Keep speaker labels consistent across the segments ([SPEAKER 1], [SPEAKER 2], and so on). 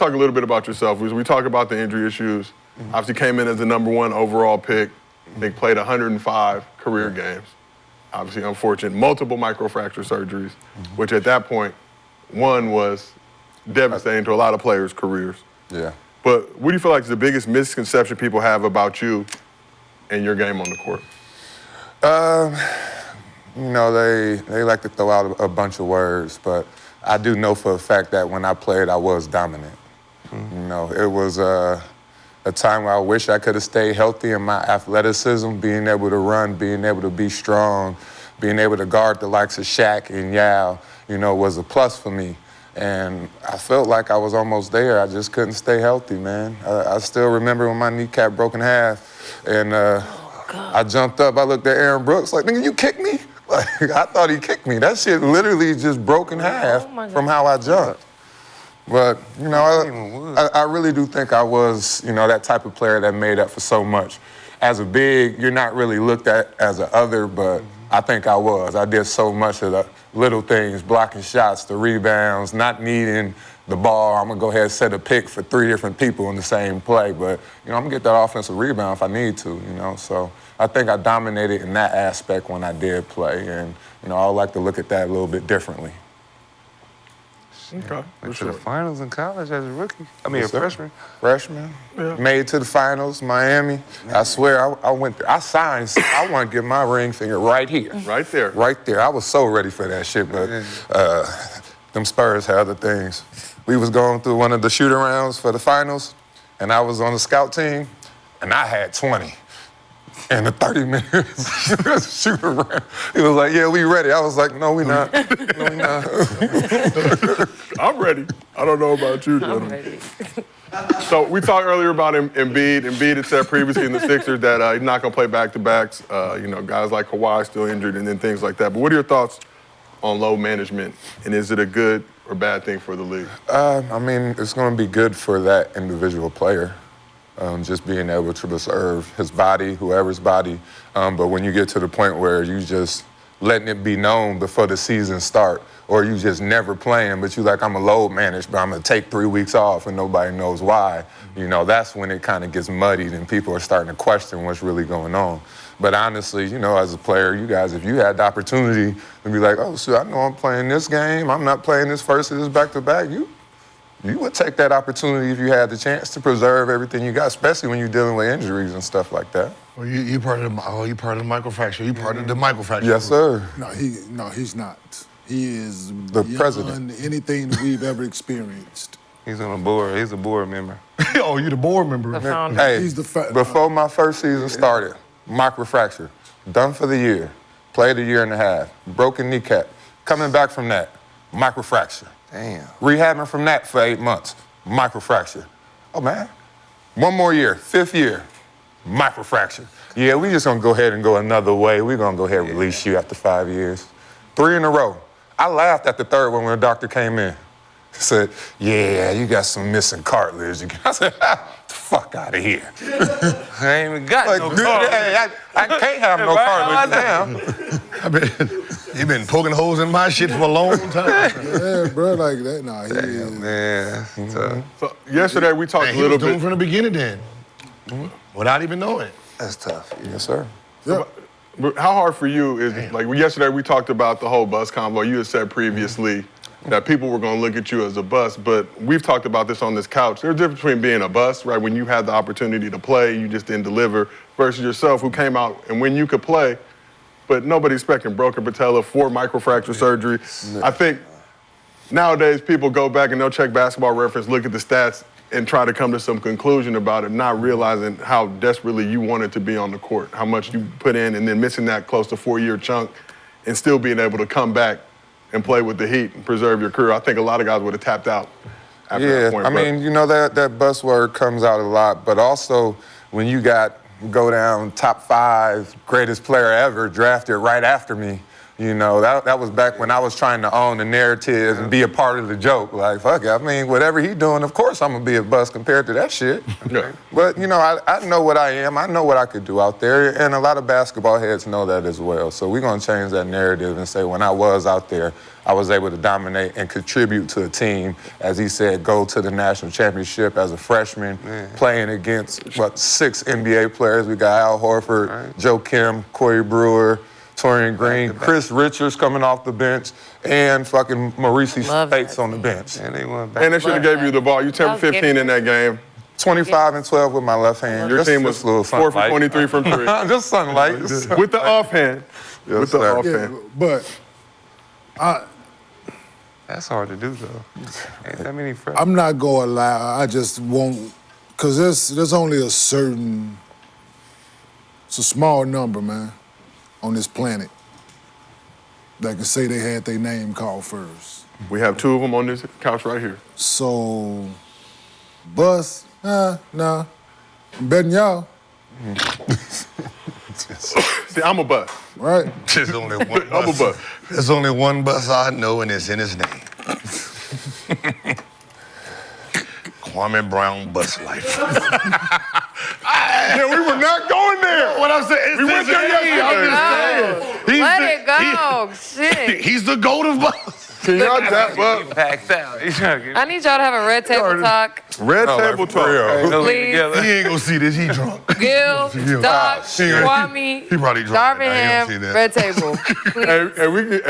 [SPEAKER 1] talk a little bit about yourself. We talk about the injury issues. Obviously came in as the #1 overall pick. They played 105 career games. Obviously unfortunate. Multiple microfracture surgeries, which at that point, one was devastating to a lot of players' careers.
[SPEAKER 2] Yeah.
[SPEAKER 1] But what do you feel like is the biggest misconception people have about you and your game on the court?
[SPEAKER 2] They like to throw out a bunch of words, but I do know for a fact that when I played, I was dominant. It was a time where I wish I could have stayed healthy in my athleticism, being able to run, being able to be strong, being able to guard the likes of Shaq and Yao, was a plus for me. And I felt like I was almost there. I just couldn't stay healthy, man. I still remember when my kneecap broke in half, and I jumped up. I looked at Aaron Brooks like, nigga, you kicked me? Like, I thought he kicked me. That shit literally just broke in half from how I jumped. But, I really do think I was, that type of player that made up for so much. As a big, you're not really looked at as an other, but I think I was. I did so much of the little things, blocking shots, the rebounds, not needing the ball. I'm going to go ahead and set a pick for 3 different people in the same play. But, I'm going to get that offensive rebound if I need to, So I think I dominated in that aspect when I did play. And, I would like to look at that a little bit differently.
[SPEAKER 1] Okay.
[SPEAKER 3] Went to the finals in college as a rookie. A freshman.
[SPEAKER 2] Freshman.
[SPEAKER 1] Yeah.
[SPEAKER 2] Made to the finals, Miami. I swear, I went there. I signed. I want to get my ring finger right here.
[SPEAKER 1] Right there.
[SPEAKER 2] Right there. I was so ready for that shit, but them Spurs had other things. We was going through one of the shoot-arounds for the finals, and I was on the scout team, and I had 20. And the 30 minutes shoot around. He was like, yeah, we ready. I was like, no, we not. No, we not.
[SPEAKER 1] I'm ready. I don't know about you, gentlemen.
[SPEAKER 4] I'm ready.
[SPEAKER 1] So we talked earlier about Embiid. Embiid had said previously in the Sixers that he's not going to play back-to-backs. Guys like Kawhi still injured and then things like that. But what are your thoughts on load management? And is it a good or bad thing for the league?
[SPEAKER 2] It's going to be good for that individual player. Just being able to preserve his body, whoever's body. But when you get to the point where you just letting it be known before the season start, or you just never playing, but you like, I'm a load managed, but I'm gonna take 3 weeks off and nobody knows why, that's when it kind of gets muddied and people are starting to question what's really going on. But honestly, as a player, you guys, if you had the opportunity to be like, oh, shit, I know I'm playing this game, I'm not playing this first of this back-to-back, you would take that opportunity if you had the chance to preserve everything you got, especially when you're dealing with injuries and stuff like that.
[SPEAKER 5] Well, you part of the microfracture. You part of the microfracture.
[SPEAKER 2] Yes, sir.
[SPEAKER 6] No, he's not. He is
[SPEAKER 2] the
[SPEAKER 6] beyond
[SPEAKER 2] president.
[SPEAKER 6] Anything we've ever experienced.
[SPEAKER 3] He's on the board. He's a board member.
[SPEAKER 5] Oh, you the board member.
[SPEAKER 4] The founder.
[SPEAKER 2] Hey,
[SPEAKER 6] He's the
[SPEAKER 2] before my first season started, microfracture, done for the year, played a year and a half, broken kneecap, coming back from that, microfracture.
[SPEAKER 3] Damn.
[SPEAKER 2] Rehabbing from that for 8 months, microfracture. Oh, man. 1 more year, 5th year, microfracture. Yeah, we just gonna go ahead and go another way. We're gonna go ahead and release you after 5 years. 3 in a row. I laughed at the 3rd one when the doctor came in. He said, yeah, you got some missing cartilage. I said, the fuck out of here.
[SPEAKER 3] I ain't even got no cartilage.
[SPEAKER 2] Hey, I can't have no cartilage now.
[SPEAKER 5] You've been poking holes in my shit for a long time.
[SPEAKER 6] Yeah, bro, like that. Nah, he is.
[SPEAKER 3] Man, tough.
[SPEAKER 1] So yesterday we talked
[SPEAKER 5] And
[SPEAKER 1] a
[SPEAKER 5] he
[SPEAKER 1] little
[SPEAKER 5] was doing
[SPEAKER 1] bit.
[SPEAKER 5] from the beginning then, without even knowing.
[SPEAKER 3] That's tough.
[SPEAKER 2] Yes, sir.
[SPEAKER 6] Yeah.
[SPEAKER 1] But how hard for you is, yesterday we talked about the whole bus convo. You had said previously that people were going to look at you as a bust, but we've talked about this on this couch. There's a difference between being a bust, right, when you had the opportunity to play, you just didn't deliver, versus yourself who came out and when you could play, but nobody's expecting broken patella, 4 microfracture surgery. I think nowadays people go back and they'll check Basketball Reference, look at the stats, and try to come to some conclusion about it, not realizing how desperately you wanted to be on the court, how much you put in, and then missing that close to 4-year chunk and still being able to come back and play with the Heat and preserve your career. I think a lot of guys would have tapped out after that point.
[SPEAKER 2] That buzzword comes out a lot, but also when you go down top 5 greatest player ever drafted right after me, You know, that was back when I was trying to own the narrative and be a part of the joke. Like, fuck it, I mean, whatever he doing, of course I'm gonna be a bust compared to that shit.
[SPEAKER 1] Yeah.
[SPEAKER 2] But, you know, I know what I am. I know what I could do out there. And a lot of basketball heads know that as well. So we're gonna change that narrative and say when I was out there, I was able to dominate and contribute to a team, as he said, go to the national championship as a freshman, playing against, 6 NBA players. We got Al Horford, Joe Kim, Corey Brewer, Torian Green, Chris Richards coming off the bench, and fucking Maurice Spates on the bench.
[SPEAKER 3] And they won back.
[SPEAKER 1] And they should have gave you the ball. You 10 for 15 in that game.
[SPEAKER 2] 25 and 12 with my left hand.
[SPEAKER 1] Your team was 4 for 23 from 3.
[SPEAKER 2] Just sunlight.
[SPEAKER 1] With the offhand.
[SPEAKER 2] Yes,
[SPEAKER 1] With the
[SPEAKER 2] sir.
[SPEAKER 1] offhand.
[SPEAKER 6] But
[SPEAKER 3] That's hard to do, though. Ain't that many freshmen.
[SPEAKER 6] I'm not going to lie. I just won't, because there's only a certain, it's a small number, man, on this planet that can say they had their name called first.
[SPEAKER 1] We have 2 of them on this couch right here.
[SPEAKER 6] So, bus, nah, I'm betting y'all,
[SPEAKER 1] See, I'm a bust.
[SPEAKER 6] right?
[SPEAKER 5] There's only one
[SPEAKER 1] I'm a
[SPEAKER 5] bus.
[SPEAKER 1] bust.
[SPEAKER 5] There's only one bus I know, and it's in his name. Kwame Brown Bus Life.
[SPEAKER 1] Yeah, we were not going there.
[SPEAKER 5] What I'm saying,
[SPEAKER 1] We went there yesterday.
[SPEAKER 4] Let it go. Shit.
[SPEAKER 5] He's the GOAT of bus.
[SPEAKER 1] Can y'all tap up?
[SPEAKER 3] Packed out. He's trying to get
[SPEAKER 4] I need y'all to have a red table talk.
[SPEAKER 1] Red table talk.
[SPEAKER 4] Please.
[SPEAKER 5] He ain't gonna see this. He drunk.
[SPEAKER 4] Gil, Doc, Kwame,
[SPEAKER 5] He probably drunk.
[SPEAKER 4] Darvin
[SPEAKER 5] right now. He
[SPEAKER 4] Ham,
[SPEAKER 5] don't see that.
[SPEAKER 4] red table. Please.
[SPEAKER 1] Hey, we get,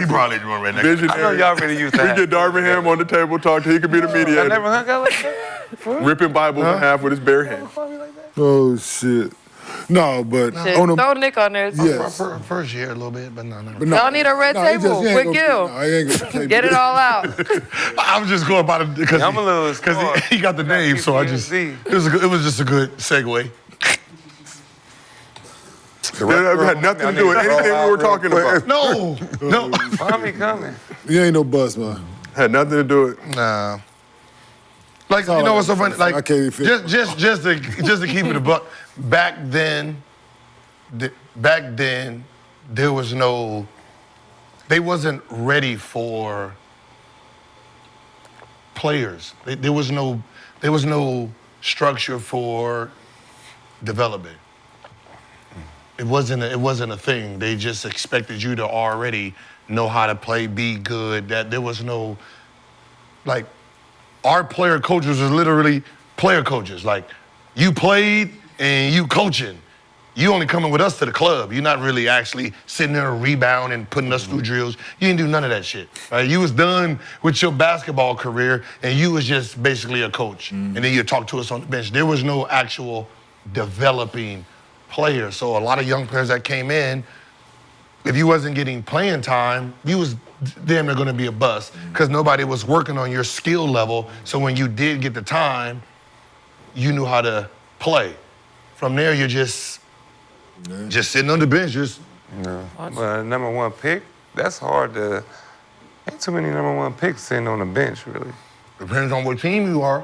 [SPEAKER 5] He probably drunk right now.
[SPEAKER 3] I know
[SPEAKER 1] visionary.
[SPEAKER 3] y'all really used to
[SPEAKER 1] We
[SPEAKER 3] have.
[SPEAKER 1] get Darvin Ham on the table talk. He could be the
[SPEAKER 3] I
[SPEAKER 1] mediator.
[SPEAKER 3] never hung out like that.
[SPEAKER 1] Ripping Bibles in half with his bare hand.
[SPEAKER 6] Oh, shit. No, but
[SPEAKER 4] Shit,
[SPEAKER 6] on
[SPEAKER 4] throw Nick on there.
[SPEAKER 6] yes.
[SPEAKER 5] First year a little bit, but no.
[SPEAKER 6] But no.
[SPEAKER 4] Y'all need a red
[SPEAKER 6] No, he
[SPEAKER 4] table
[SPEAKER 6] he ain't
[SPEAKER 4] with
[SPEAKER 6] gonna-
[SPEAKER 4] Gil.
[SPEAKER 6] no, he ain't gonna-
[SPEAKER 4] Get it all out.
[SPEAKER 5] I'm just going by the because
[SPEAKER 3] I'm a little smart.
[SPEAKER 5] he got the name, so I just
[SPEAKER 3] PTSD.
[SPEAKER 5] it was just a good segue.
[SPEAKER 1] That had nothing to do with anything we were talking about.
[SPEAKER 5] No.
[SPEAKER 3] Kwame coming.
[SPEAKER 6] You ain't no bus, man.
[SPEAKER 1] Had nothing to do with.
[SPEAKER 5] Nah. Like
[SPEAKER 6] all
[SPEAKER 5] you know
[SPEAKER 6] I
[SPEAKER 5] what's so
[SPEAKER 6] can
[SPEAKER 5] funny?
[SPEAKER 6] say. I
[SPEAKER 5] Like
[SPEAKER 6] can't even feel-
[SPEAKER 5] just to keep it a buck. Back then, there was no. They wasn't ready for players. There was no structure for development. It wasn't a thing. They just expected you to already know how to play, be good. That there was no, like, our player coaches are literally player coaches. Like, you played and you coaching. You only coming with us to the club. You're not really actually sitting there and rebound and putting us through drills. You didn't do none of that shit. Right? You was done with your basketball career and you was just basically a coach. And then you talk to us on the bench. There was no actual developing players. So a lot of young players that came in, if you wasn't getting playing time, you was damn near gonna be a bust because nobody was working on your skill level. So when you did get the time, you knew how to play. From there, you're just sitting on the bench, just
[SPEAKER 3] But number 1 pick, that's hard to. Ain't too many number 1 picks sitting on the bench, really.
[SPEAKER 5] depends on what team you are.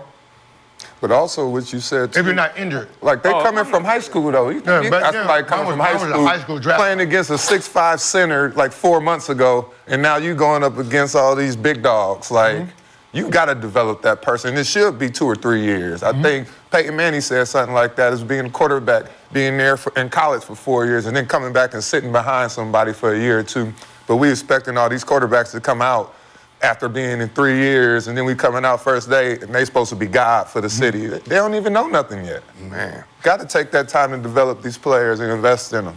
[SPEAKER 2] But also what you said, too,
[SPEAKER 5] If you're not injured.
[SPEAKER 2] like they coming from high school though. You
[SPEAKER 5] Yeah, but
[SPEAKER 2] got
[SPEAKER 5] yeah,
[SPEAKER 2] somebody coming
[SPEAKER 5] mine
[SPEAKER 2] from
[SPEAKER 5] was a high school draft.
[SPEAKER 2] playing against a 6'5" center like 4 months ago, and now you going up against all these big dogs. Like you got to develop that person. It should be 2 or 3 years. I think Peyton Manning said something like that as being a quarterback, being there in college for 4 years, and then coming back and sitting behind somebody for a year or two. But we expecting all these quarterbacks to come out after being in 3 years, and then we coming out first day, and they supposed to be God for the city. They don't even know nothing yet.
[SPEAKER 3] Man.
[SPEAKER 2] Got to take that time to develop these players and invest in them.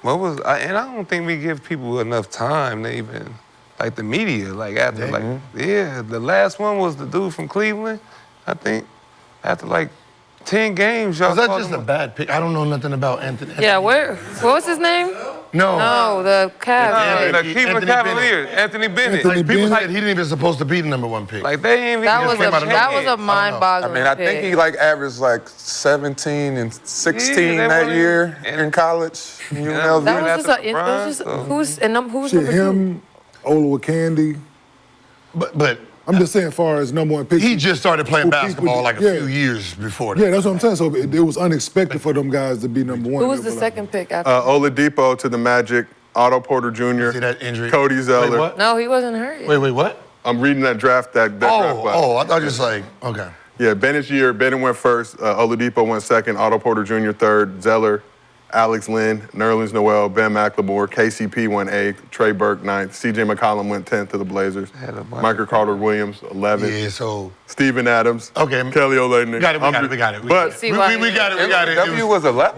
[SPEAKER 3] And I don't think we give people enough time to even, like the media, like after the last one was the dude from Cleveland, I think. After like 10 games, y'all
[SPEAKER 5] Was that
[SPEAKER 3] called
[SPEAKER 5] just
[SPEAKER 3] him
[SPEAKER 5] a bad pick? I don't know nothing about Anthony.
[SPEAKER 4] Yeah, what was his name?
[SPEAKER 5] No.
[SPEAKER 4] No, the Cavs.
[SPEAKER 3] The Cleveland
[SPEAKER 5] Anthony
[SPEAKER 3] Cavaliers, Anthony Bennett.
[SPEAKER 6] Anthony
[SPEAKER 5] Like, people
[SPEAKER 6] Bennett.
[SPEAKER 5] said he didn't even supposed to be the number 1 pick.
[SPEAKER 3] Like they ain't even
[SPEAKER 4] That was
[SPEAKER 5] came out of
[SPEAKER 4] that was
[SPEAKER 5] nowhere.
[SPEAKER 4] a mind-boggling
[SPEAKER 2] I mean, I think
[SPEAKER 4] pick.
[SPEAKER 2] he like averaged like 17 and 16
[SPEAKER 3] Yeah,
[SPEAKER 2] that
[SPEAKER 3] they
[SPEAKER 2] year
[SPEAKER 3] were-
[SPEAKER 2] in college. UNLV.
[SPEAKER 4] That was just
[SPEAKER 3] after
[SPEAKER 4] a. It
[SPEAKER 3] LeBron,
[SPEAKER 4] was just
[SPEAKER 3] so-
[SPEAKER 4] who's
[SPEAKER 6] Shit,
[SPEAKER 4] number 2?
[SPEAKER 6] him, Olawakandi.
[SPEAKER 5] But
[SPEAKER 6] I'm just saying, as far as number 1 pick.
[SPEAKER 5] he just started playing
[SPEAKER 6] Who
[SPEAKER 5] basketball
[SPEAKER 6] people-
[SPEAKER 5] like a
[SPEAKER 6] yeah.
[SPEAKER 5] few years before that.
[SPEAKER 6] Yeah, that's what I'm saying. So it was unexpected for them guys to be number 1.
[SPEAKER 4] Who was the second pick after?
[SPEAKER 1] Oladipo to the Magic, Otto Porter Jr.,
[SPEAKER 5] See that injury?
[SPEAKER 1] Cody Zeller.
[SPEAKER 5] Wait, what?
[SPEAKER 4] No, he wasn't hurt yet.
[SPEAKER 5] Wait, what?
[SPEAKER 1] I'm reading that draft. That draft class.
[SPEAKER 5] I thought just like, okay.
[SPEAKER 1] Yeah, Bennett's year. Bennett went first. Oladipo went second. Otto Porter Jr. third. Zeller, Alex Lynn, Nerlens Noel, Ben McLemore, KCP went 8th, Trey Burke 9th, CJ McCollum went 10th to the Blazers, Michael Carter Williams 11th,
[SPEAKER 5] Yeah, so.
[SPEAKER 1] Steven Adams,
[SPEAKER 5] Okay.
[SPEAKER 1] Kelly Olynyk.
[SPEAKER 5] We got it.
[SPEAKER 1] But
[SPEAKER 4] See
[SPEAKER 5] We
[SPEAKER 4] why
[SPEAKER 5] got it.
[SPEAKER 2] W was 11.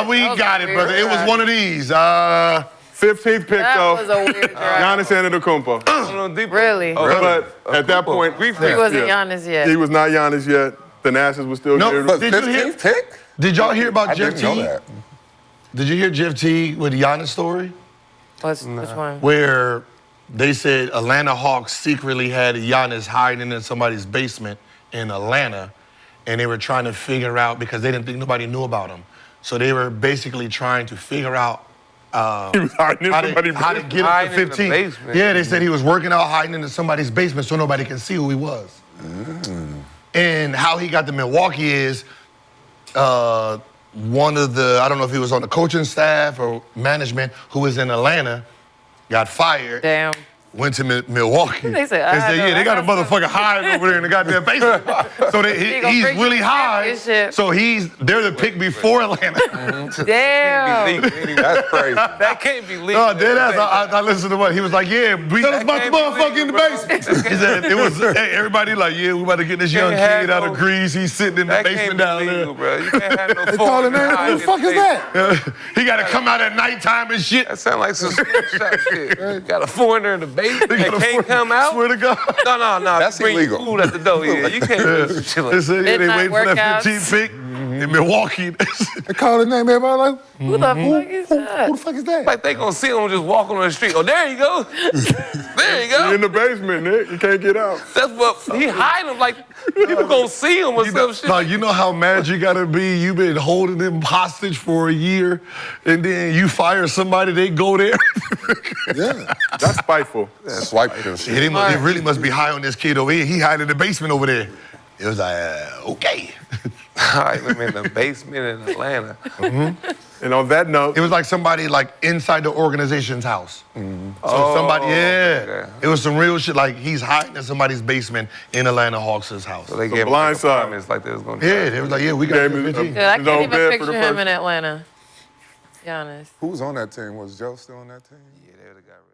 [SPEAKER 5] We got it, brother. It was one of these.
[SPEAKER 1] 15th pick
[SPEAKER 4] That
[SPEAKER 1] though,
[SPEAKER 4] was a weird draft.
[SPEAKER 1] Giannis Antetokounmpo.
[SPEAKER 4] Really?
[SPEAKER 1] But at that point,
[SPEAKER 4] He wasn't Giannis yet.
[SPEAKER 1] He was not Giannis yet. The Nashes was still
[SPEAKER 5] No,
[SPEAKER 1] here.
[SPEAKER 5] but
[SPEAKER 2] But
[SPEAKER 5] Did you hear-
[SPEAKER 2] 15th pick?
[SPEAKER 5] Did y'all hear about
[SPEAKER 2] I
[SPEAKER 5] Jeff
[SPEAKER 2] didn't know
[SPEAKER 5] T?
[SPEAKER 2] that.
[SPEAKER 5] Did you hear Jeff T with the Giannis story?
[SPEAKER 4] Which one?
[SPEAKER 5] Where they said Atlanta Hawks secretly had Giannis hiding in somebody's basement in Atlanta, and they were trying to figure out, because they didn't think nobody knew about him. So they were basically trying to figure out
[SPEAKER 1] He was hiding in
[SPEAKER 5] how
[SPEAKER 1] somebody's
[SPEAKER 5] to
[SPEAKER 1] basement.
[SPEAKER 5] get him
[SPEAKER 3] Hiding
[SPEAKER 5] to
[SPEAKER 3] in the
[SPEAKER 5] 15.
[SPEAKER 3] basement.
[SPEAKER 5] Yeah, they said he was working out hiding in somebody's basement so nobody can see who he was. And how he got to Milwaukee is one of the, I don't know if he was on the coaching staff or management, who was in Atlanta, got fired.
[SPEAKER 4] Damn.
[SPEAKER 5] Went to Milwaukee.
[SPEAKER 4] They said,
[SPEAKER 5] yeah, they got a motherfucker hiding over there in the goddamn basement. So
[SPEAKER 4] He gonna
[SPEAKER 5] he's
[SPEAKER 4] break
[SPEAKER 5] really
[SPEAKER 4] your
[SPEAKER 5] high.
[SPEAKER 4] championship.
[SPEAKER 5] So they're the pick before Atlanta.
[SPEAKER 4] Damn.
[SPEAKER 2] That's crazy.
[SPEAKER 3] That can't be legal.
[SPEAKER 5] No, dead ass. I listened to what he was like. Yeah, we tell us about the motherfucker in the basement. He said it was everybody like, yeah, we about to get this young
[SPEAKER 3] Can't
[SPEAKER 5] kid
[SPEAKER 3] have
[SPEAKER 5] out of
[SPEAKER 3] no-
[SPEAKER 5] Greece. He's sitting in the
[SPEAKER 3] That
[SPEAKER 5] basement
[SPEAKER 3] can't
[SPEAKER 5] down
[SPEAKER 3] be
[SPEAKER 5] there.
[SPEAKER 3] legal, bro. You can't have no
[SPEAKER 6] They call him
[SPEAKER 3] foreigner
[SPEAKER 6] name. Who the fuck is that?
[SPEAKER 5] He got to come out at nighttime and shit.
[SPEAKER 3] That sound like some screenshot shit. Got a foreigner in the basement
[SPEAKER 5] He
[SPEAKER 3] that
[SPEAKER 5] got a
[SPEAKER 3] can't come out?
[SPEAKER 5] Swear to God.
[SPEAKER 3] No.
[SPEAKER 2] That's
[SPEAKER 3] Bring
[SPEAKER 2] illegal.
[SPEAKER 3] food at the door. Yeah, you can't do some shit like
[SPEAKER 5] They
[SPEAKER 3] that.
[SPEAKER 5] said yeah, they
[SPEAKER 4] Midnight
[SPEAKER 5] waiting for that
[SPEAKER 4] workouts.
[SPEAKER 5] 15th pick in Milwaukee.
[SPEAKER 6] They call his name. Everybody like,
[SPEAKER 4] Who the fuck is
[SPEAKER 6] who
[SPEAKER 4] that?
[SPEAKER 6] the fuck is that?
[SPEAKER 3] Like they gonna see him just walking on the street. Oh, there you go. There you
[SPEAKER 1] He
[SPEAKER 3] go.
[SPEAKER 1] in the basement, Nick. You can't get out.
[SPEAKER 3] That's what he hiding him like people gonna see him or some shit.
[SPEAKER 5] Like, you know how mad you gotta be? You've been holding them hostage for a year, and then you fire somebody, they go there.
[SPEAKER 6] Yeah.
[SPEAKER 1] That's spiteful.
[SPEAKER 2] Swipe this
[SPEAKER 5] Yeah,
[SPEAKER 2] shit.
[SPEAKER 5] they really must be high on this kid over here. He hiding in the basement over there. It was like, okay.
[SPEAKER 3] Hiding him in the basement in Atlanta.
[SPEAKER 1] And on that note,
[SPEAKER 5] It was like somebody like inside the organization's house. So somebody,
[SPEAKER 3] okay.
[SPEAKER 5] It was some real shit. Like he's hiding in somebody's basement in Atlanta Hawks' house.
[SPEAKER 3] So they gave him
[SPEAKER 1] blind
[SPEAKER 3] like,
[SPEAKER 1] side.
[SPEAKER 3] apartments like they was gonna
[SPEAKER 5] Yeah, they was like, yeah, we got
[SPEAKER 1] Gave
[SPEAKER 5] him
[SPEAKER 1] me
[SPEAKER 5] 15.
[SPEAKER 4] Dude, I
[SPEAKER 1] His
[SPEAKER 4] can't
[SPEAKER 1] own
[SPEAKER 4] even
[SPEAKER 1] bed for
[SPEAKER 4] picture
[SPEAKER 1] the
[SPEAKER 4] him
[SPEAKER 1] first-
[SPEAKER 4] in Atlanta. Giannis.
[SPEAKER 2] Who was on that team? Was Joe still on that team?
[SPEAKER 3] Yeah, they would've got rid